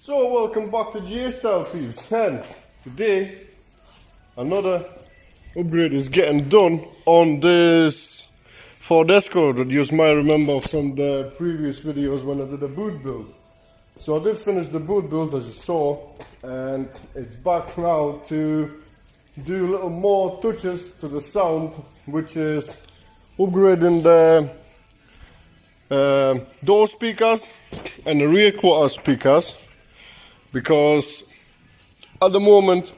So welcome back to GA Style peeps, and today another upgrade is getting done on this Ford Escort that you might remember from the previous videos when I did a boot build. So I did finish the boot build as you saw, and it's back now to do a little more touches to the sound, which is upgrading the door speakers and the rear quarter speakers, because at the moment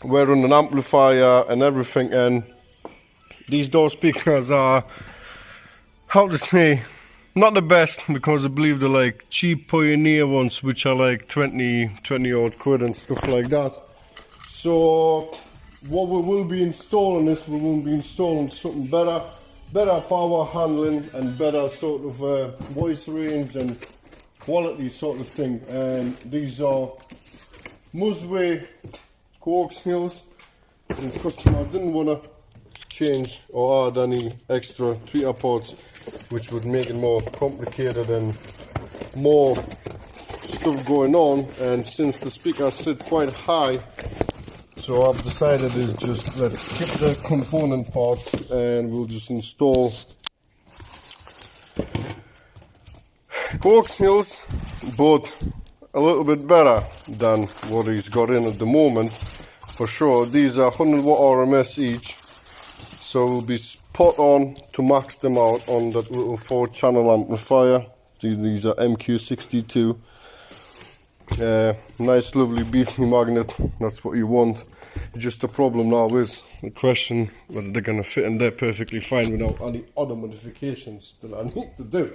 we're on an amplifier and everything, and these door speakers are, how to say, not the best, because I believe they're like cheap Pioneer ones which are like 20 odd quid and stuff like that. So what we will be installing is we will be installing something better power handling and better sort of voice range and quality sort of thing. And these are Musway coaxials, since customer didn't want to change or add any extra tweeter ports which would make it more complicated and more stuff going on. And since the speakers sit quite high, so I've decided is just let's skip the component part and we'll just install coaxials, but a little bit better than what he's got in at the moment for sure. These are 100 watt RMS each, so we'll be spot on to max them out on that little 4-channel amplifier. These are MK62. Nice lovely beefy magnet, that's what you want. Just the problem now is the question whether they're going to fit in there perfectly fine without any other modifications that I need to do.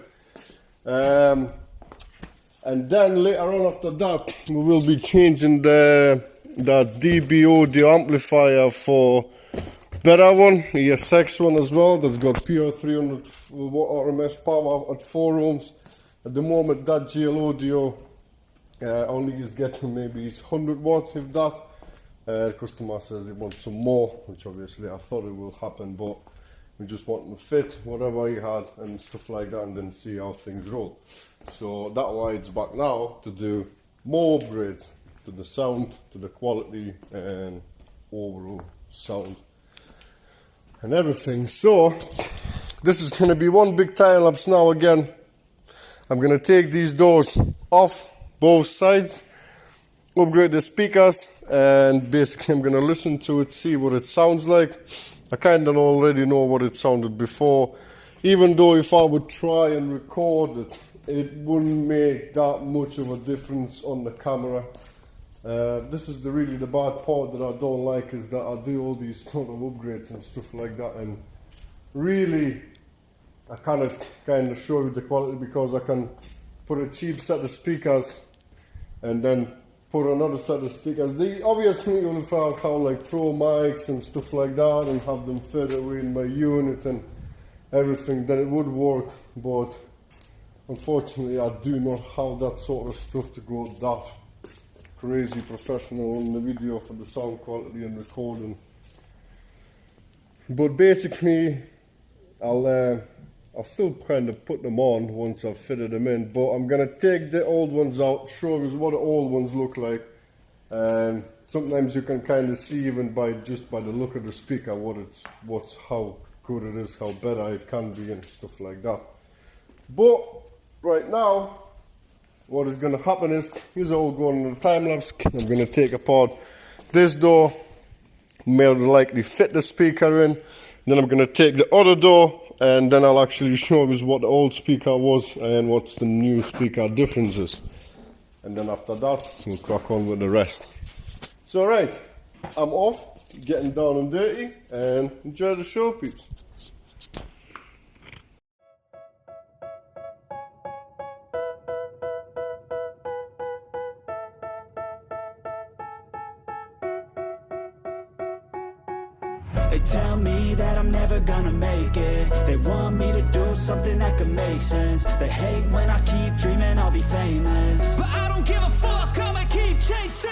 And then later on after that we will be changing that dB audio amplifier for better one, ESX one as well, that's got pure 300 watt RMS power at 4 ohms. At the moment that GL audio only is getting maybe 100 watts, if that. Customer says he wants some more, which obviously I thought it will happen, but we just want to fit whatever he had and stuff like that and then see how things roll. So that's why it's back now to do more upgrades to the sound, to the quality and overall sound and everything. So this is going to be one big time lapse now again. I'm going to take these doors off both sides, upgrade the speakers, and basically I'm going to listen to it, see what it sounds like. I kind of already know what it sounded before, even though if I would try and record it, it wouldn't make that much of a difference on the camera. This is really the bad part that I don't like, is that I do all these sort of upgrades and stuff like that, and really I kind of show you the quality, because I can put a cheap set of speakers and then put another set of speakers. They obviously will have like pro mics and stuff like that and have them fed away in my unit and everything, then it would work, but unfortunately I do not have that sort of stuff to go that crazy professional on the video for the sound quality and recording. But basically I'll still kind of put them on once I've fitted them in, but I'm going to take the old ones out, show you what the old ones look like, and sometimes you can kind of see even by the look of the speaker how good it is, how better it can be and stuff like that. But right now what is going to happen is, here's all going in the time lapse. I'm going to take apart this door, more than likely fit the speaker in, then I'm going to take the other door, and then I'll actually show you what the old speaker was and what's the new speaker differences. And then after that, we'll crack on with the rest. So right, I'm off, getting down and dirty, and enjoy the show, peeps. They tell me that I'm never gonna make it. They want me to do something that could make sense. They hate when I keep dreaming I'll be famous, but I don't give a fuck, I'ma keep chasing.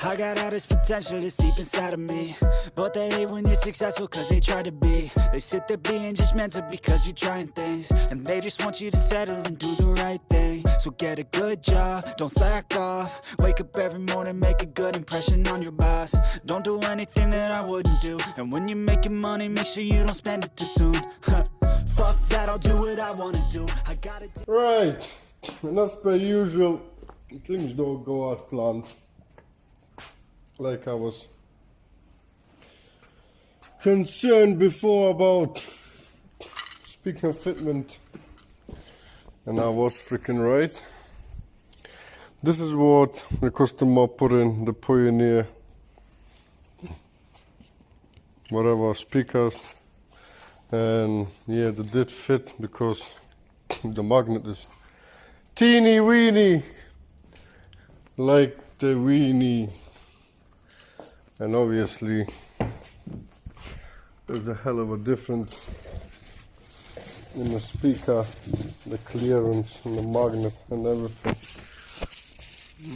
I got all this potential that's deep inside of me, but they hate when you're successful cause they try to be. They sit there being judgmental because you're trying things, and they just want you to settle and do the right thing. So get a good job, don't slack off. Wake up every morning, make a good impression on your boss. Don't do anything that I wouldn't do. And when you're making money, make sure you don't spend it too soon. Fuck that, I'll do what I wanna do. I gotta do. Right, and as per usual, things don't go as planned. Like I was concerned before about speaker fitment, and I was freaking right. This is what the customer put in the Pioneer whatever speakers, and yeah, they did fit because the magnet is teeny weeny like the weenie, and obviously there's a hell of a difference in the speaker, the clearance and the magnet and everything.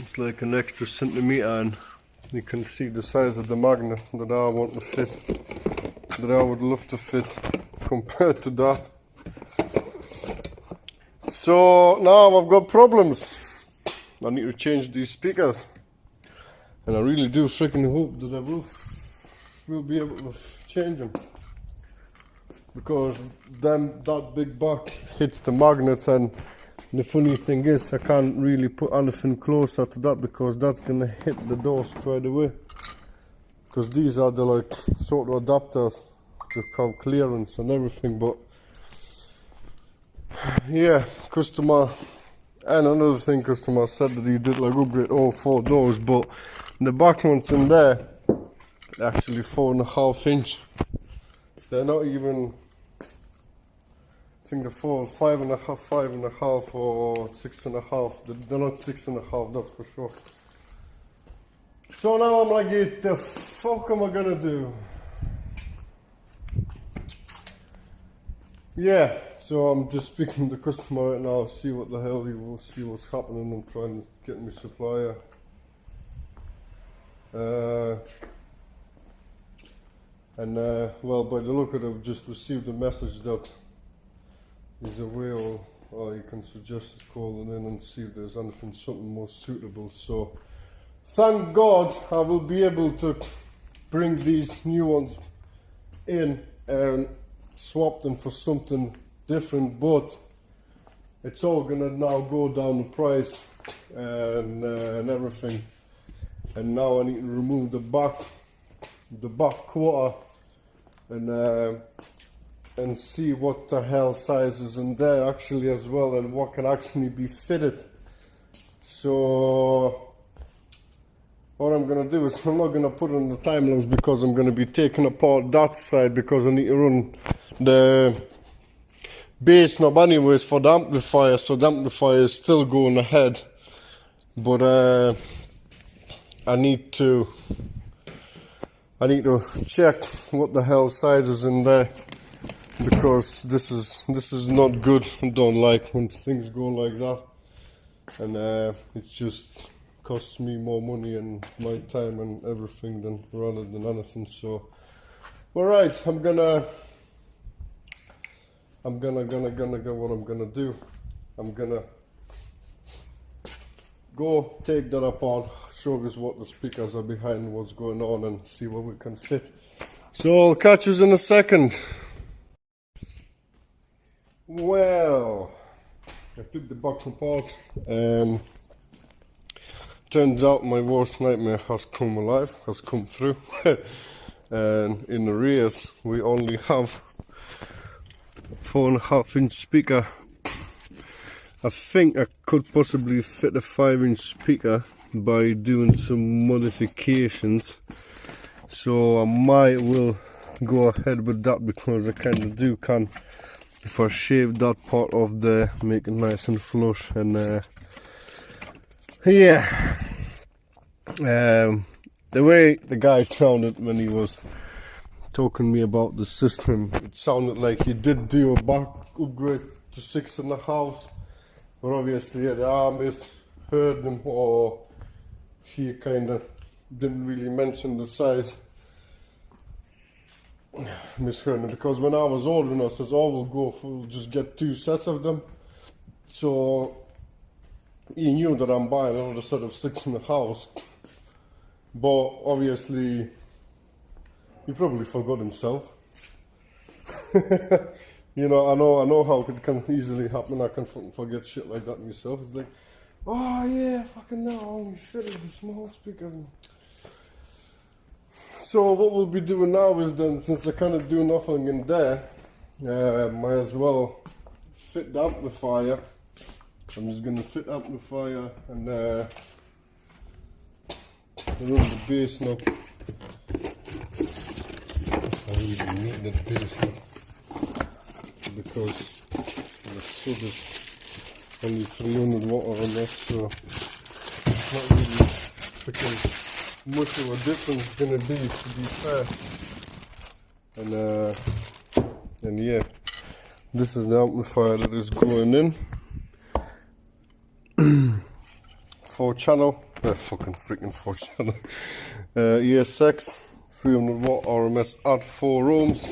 It's like an extra centimeter, and you can see the size of the magnet that I want to fit, that I would love to fit compared to that. So now I've got problems. I need to change these speakers, and I really do freaking hope that I will be able to change them, because that big back hits the magnet, and the funny thing is I can't really put anything closer to that because that's gonna hit the door straight away, because these are the like sort of adapters to have clearance and everything. But yeah, customer, and another thing, customer said that he did like upgrade all 4 doors, but the back ones in there actually 4.5 inch. They're not even, I think they're 5.5 or 6.5. They're not 6.5, that's for sure. So now I'm like, what the fuck am I gonna do? Yeah, so I'm just speaking to the customer right now, see what the hell he will, see what's happening. I'm trying to get my supplier. Well, by the look of it, I've just received a message that he's away, or you can suggest calling in and see if there's anything, something more suitable. So thank God I will be able to bring these new ones in and swap them for something different, but it's all gonna now go down the price and everything. And now I need to remove the back quarter and see what the hell size is in there actually as well, and what can actually be fitted. So what I'm gonna do is, I'm not gonna put on the time lapse because I'm gonna be taking apart that side, because I need to run the bass knob anyways for the amplifier, so the amplifier is still going ahead, but I need to check what the hell size is in there, because this is not good. I don't like when things go like that, and it just costs me more money and my time and everything than rather than anything. So alright, I'm gonna what I'm gonna do, I'm gonna go take that apart, show us what the speakers are behind, what's going on, and see what we can fit. So I'll catch us in a second. Well, I took the box apart, and turns out my worst nightmare has come through. And in the rears we only have 4.5 inch speaker. I think I could possibly fit a 5-inch speaker by doing some modifications, so I might will go ahead with that, because I kind of can, if I shave that part off there, make it nice and flush. And yeah, the way the guy sounded when he was talking to me about the system, it sounded like he did do a back upgrade to 6.5. But obviously, yeah, the armies heard them, or he kind of didn't really mention the size. Misheard him, because when I was ordering, I says, "Oh, we'll just get 2 sets of them." So he knew that I'm buying another set of 6 in the house, but obviously he probably forgot himself. You know, I know how it can easily happen. I can forget shit like that myself. It's like, oh yeah, fucking now I only fitted the small speakers. So what we'll be doing now is then, since I kind of do nothing in there, might as well fit the amplifier. I'm just gonna fit amplifier and run the bass now. I really need the bass now because the sub is only 300 watt or less, so it's not really freaking much of a difference gonna be, to be fair. And yeah, this is the amplifier that is going in. 4 channel, fucking freaking 4 channel, ESX, 300 watt RMS at 4 ohms,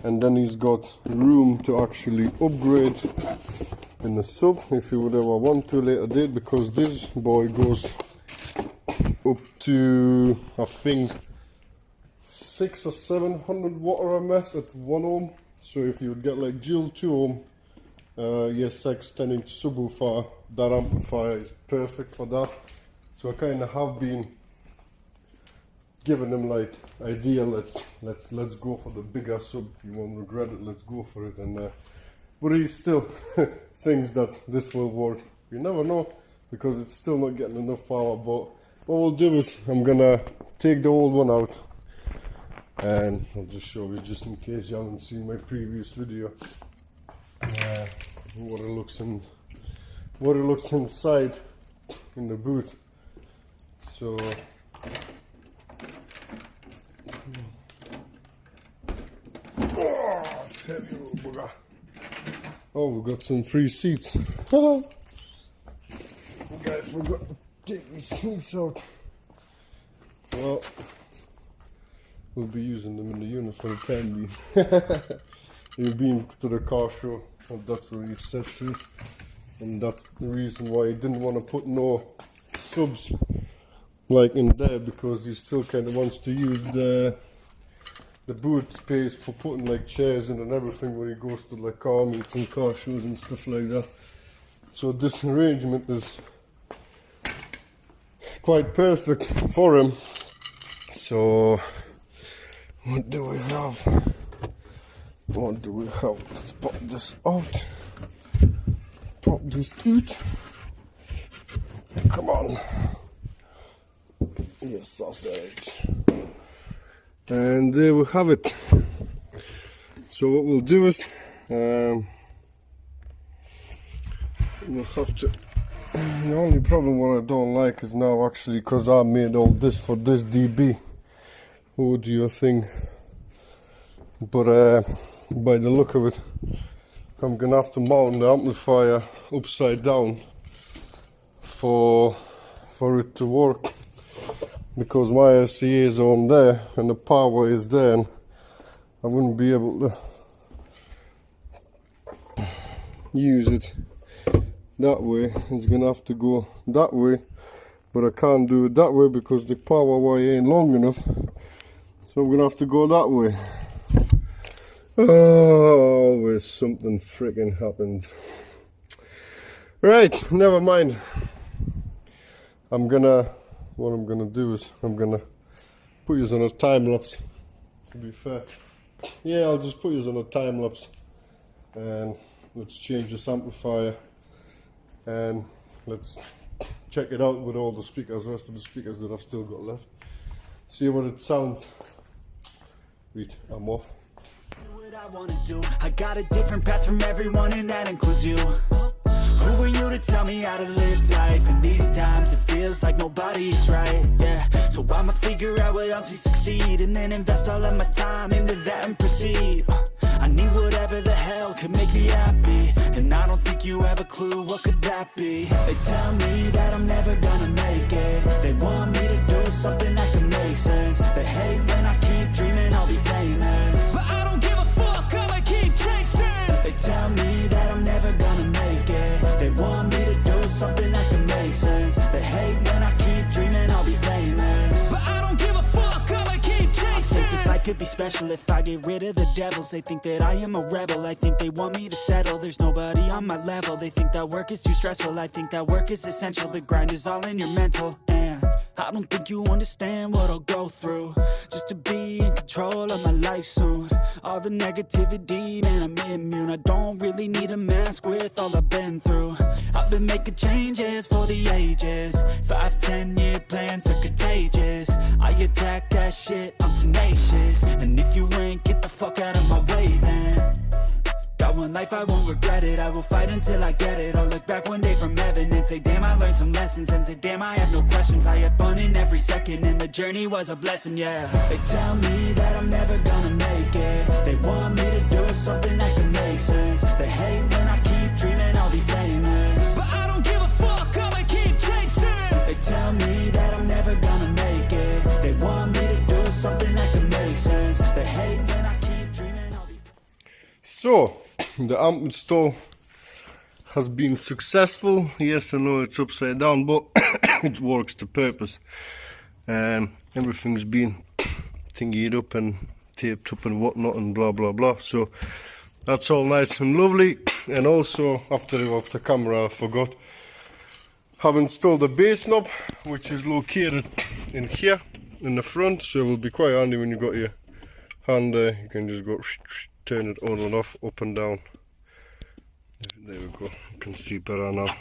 and then he's got room to actually upgrade in the sub if you would ever want to later date, because this boy goes up to, I think, 600 or 700 watt RMS at 1 ohm. So if you would get like dual 2 ohm ESX 10-inch subwoofer, that amplifier is perfect for that. So I kind of have been giving him like idea, let's go for the bigger sub. You won't regret it. Let's go for it. And but he still thinks that this will work. You never know, because it's still not getting enough power. But what we'll do is I'm gonna take the old one out, and I'll just show you, just in case you haven't seen my previous video, what it looks inside in the boot. So it's heavy little bugger. Oh, we've got some free seats. The guy forgot to take his seats out. Well, we'll be using them in the unit for the time being. You've been to the car show, and that's what he said to, and that's the reason why he didn't want to put no subs like in there, because he still kind of wants to use the boot space for putting like chairs in and everything when he goes to like car meets and car shows and stuff like that. So this arrangement is quite perfect for him. So what do we have? Let's pop this out. Pop this out. Come on. Yes, sausage. And there we have it. So what we'll do is we'll have to, the only problem what I don't like is now actually, because I made all this for this DB, what do you think? But by the look of it, I'm gonna have to mount the amplifier upside down for it to work, because my RCA is on there and the power is there, and I wouldn't be able to use it that way. It's gonna have to go that way, but I can't do it that way because the power wire ain't long enough, so I'm gonna have to go that way. Oh, always something freaking happens. Right, never mind. What I'm gonna do is I'm gonna put you on a time lapse, to be fair. Yeah, I'll just put you on a time lapse, and let's change this amplifier and let's check it out with all the speakers, the rest of the speakers that I've still got left. See what it sounds. Wait, I'm off. I wanna do. I got a different path from everyone, and that includes you. Who are you to tell me how to live life? In these times it feels like nobody's right, yeah. So I'ma figure out what else we succeed, and then invest all of my time into that and proceed. I need whatever the hell could make me happy, and I don't think you have a clue what could that be. They tell me that I'm never gonna make it. They want me to do something that can make sense. They hate when I keep dreaming I'll be famous, but I don't give a fuck, I'ma keep chasing. They tell me that I'm never gonna make it. They want me to do something that can should be special if I get rid of the devils. They think that I am a rebel, I think they want me to settle. There's nobody on my level, they think that work is too stressful. I think that work is essential, the grind is all in your mental. And I don't think you understand what I'll go through just to be in control of my life soon. All the negativity, man, I'm immune. I don't really need a mask with all I've been through. I've been making changes for the ages. 5-10 year plans are contagious. I attack that shit, I'm tenacious. And if you ain't, get the fuck out of my way then. Got one life, I won't regret it. I will fight until I get it. I'll look back one day from heaven and say, damn, I learned some lessons. And say, damn, I have no questions. I had fun in every second and the journey was a blessing, yeah. They tell me that I'm never gonna make it. They want me to do something that can make sense. They hate when I keep dreaming I'll be famous, but I don't give a fuck, I'ma keep chasing. They tell me that I'm never gonna make it. They want me to do something that can make sense. They hate when I keep dreaming I'll be famous. So, the amp install has been successful. Yes, I know it's upside down, but it works to purpose. Everything's been thingied up and taped up and whatnot and blah blah blah. So that's all nice and lovely. And also, after off the camera, I forgot, have installed the bass knob, which is located in here in the front. So it will be quite handy when you got your hand there. You can just go turn it on and off, up and down. There we go, you can see better now.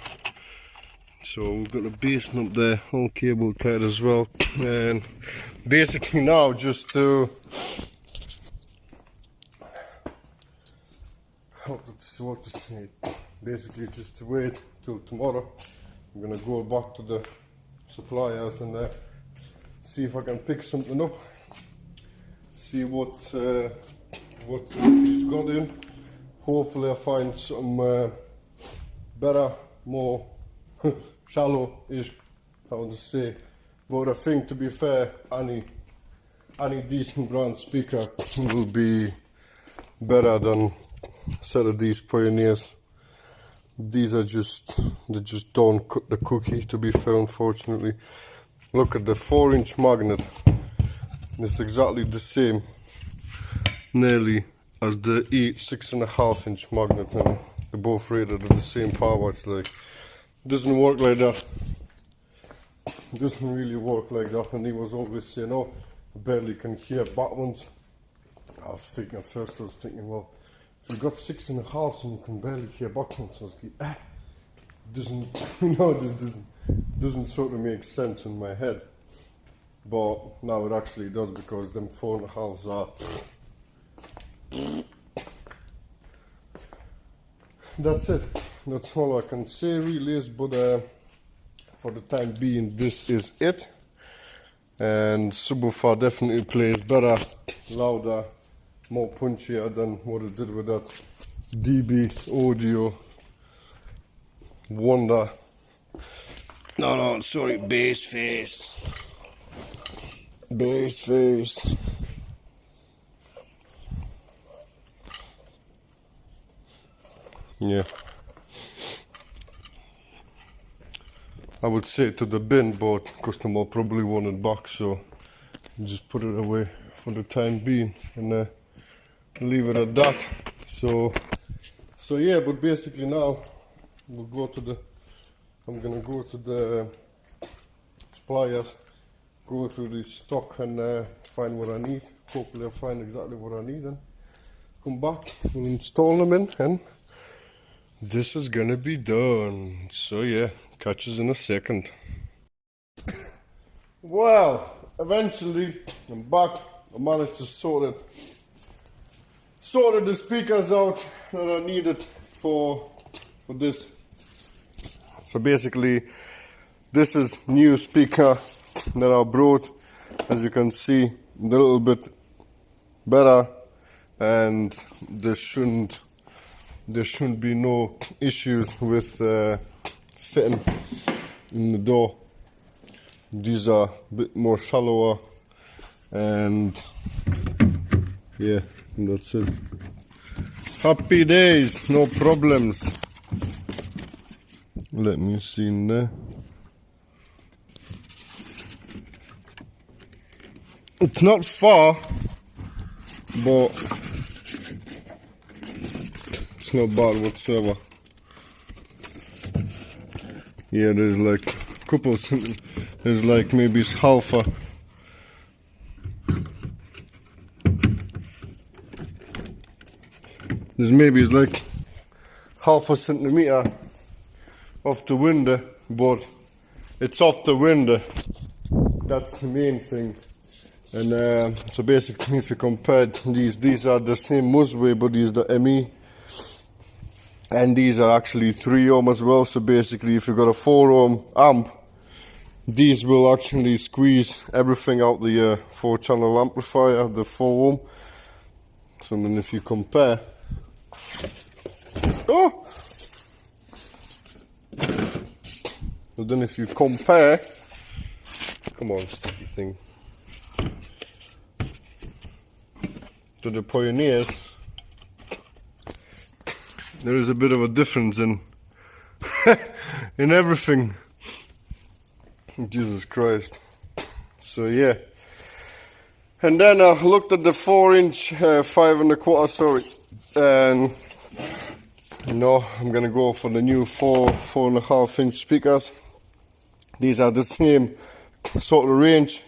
So we've got the bass knob there, all cable tied as well. And basically now just to what to say, basically just to wait till tomorrow. I'm gonna go back to the suppliers and see if I can pick something up, see what he's got in. Hopefully I find some better, more shallow-ish, I want to say. But I think, to be fair, any decent brand speaker will be better than a set of these Pioneers. These are they just don't cut the cookie, to be fair, unfortunately. Look at the 4-inch magnet. It's exactly the same, nearly, as the 6.5-inch magnet, and they're both rated at the same power. It's like, it doesn't work like that. It doesn't really work like that. And he was always saying, oh, I barely can hear back ones. I was thinking at first, well, if you got 6.5 and you can barely hear back ones, I was like, doesn't, you know, this doesn't sort of make sense in my head. But now it actually does, because them 4.5s are. That's it. That's all I can say really is, but for the time being this is it. And subwoofer definitely plays better, louder, more punchier than what it did with that DB Audio Wonder. No, sorry, bass face. Bass face. Yeah, I would say to the bin, but customer probably want it back, so just put it away for the time being and leave it at that. So yeah, but basically now we'll go to the. I'm gonna go to the suppliers, go through the stock and find what I need. Hopefully I'll find exactly what I need and come back. We'll install them in and this is gonna be done. So yeah, catch us in a second. Well, eventually I'm back. I managed to sorted the speakers out that I needed for this. So basically this is new speaker that I brought. As you can see, a little bit better, and there shouldn't be no issues with fitting in the door. These are a bit more shallower, and yeah, that's it. Happy days, no problems. Let me see in there. It's not far but it's not bad whatsoever. Yeah, there's like a couple, there's like maybe it's half a, there's maybe it's like half a centimeter off the window, but it's off the window. That's the main thing. And so basically, if you compare these are the same Musway, but these are the ME. And these are actually 3 ohm as well, so basically if you've got a 4 ohm amp, these will actually squeeze everything out the 4-channel amplifier, the 4 ohm. So then if you compare, so then if you compare, come on sticky thing, to the Pioneers, there is a bit of a difference in in everything. Jesus Christ. So yeah. And then I looked at the 4-inch, 5 1/4, sorry. And no, I'm gonna go for the new 4.5-inch speakers. These are the same sort of range.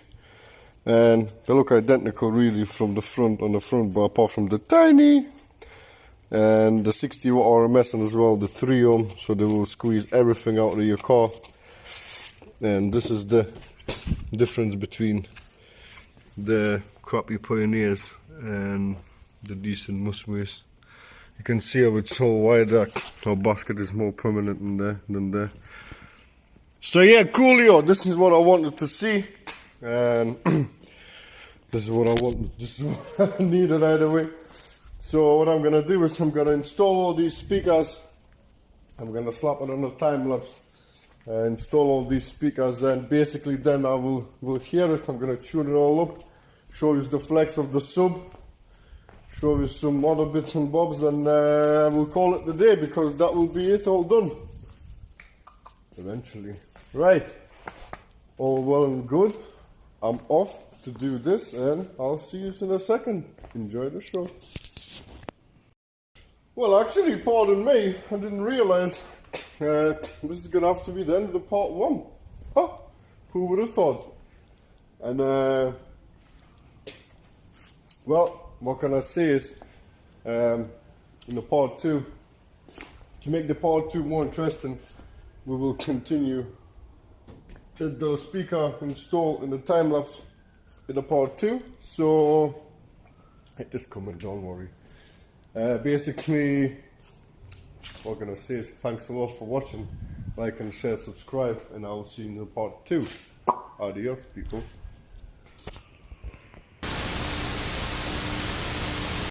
And they look identical really from the front, on the front, but apart from the tiny and the 60 watt RMS, and as well the 3 ohm, so they will squeeze everything out of your car. And this is the difference between the crappy Pioneers and the decent Musways. You can see how it's so wide, that our basket is more prominent in there than there. So yeah, coolio, this is what I wanted to see, and this is what I wanted, this is what I needed right away. So what I'm gonna do is I'm gonna install all these speakers. I'm gonna slap it on a time lapse, install all these speakers, and basically then I will hear it. I'm gonna tune it all up, show you the flex of the sub, show you some other bits and bobs, and we'll call it the day, because that will be it all done eventually. Right, all well and good. I'm off to do this, and I'll see you in a second. Enjoy the show. Well, actually, pardon me, I didn't realize this is gonna have to be the end of the part 1. Huh? Who would have thought? And well, what can I say is, in the part 2, to make the part 2 more interesting, we will continue to the speaker install in the time lapse in the part 2. So it is coming, don't worry. Basically, what can I say is thanks a lot for watching. Like and share, subscribe, and I will see you in the part 2. Adios, people.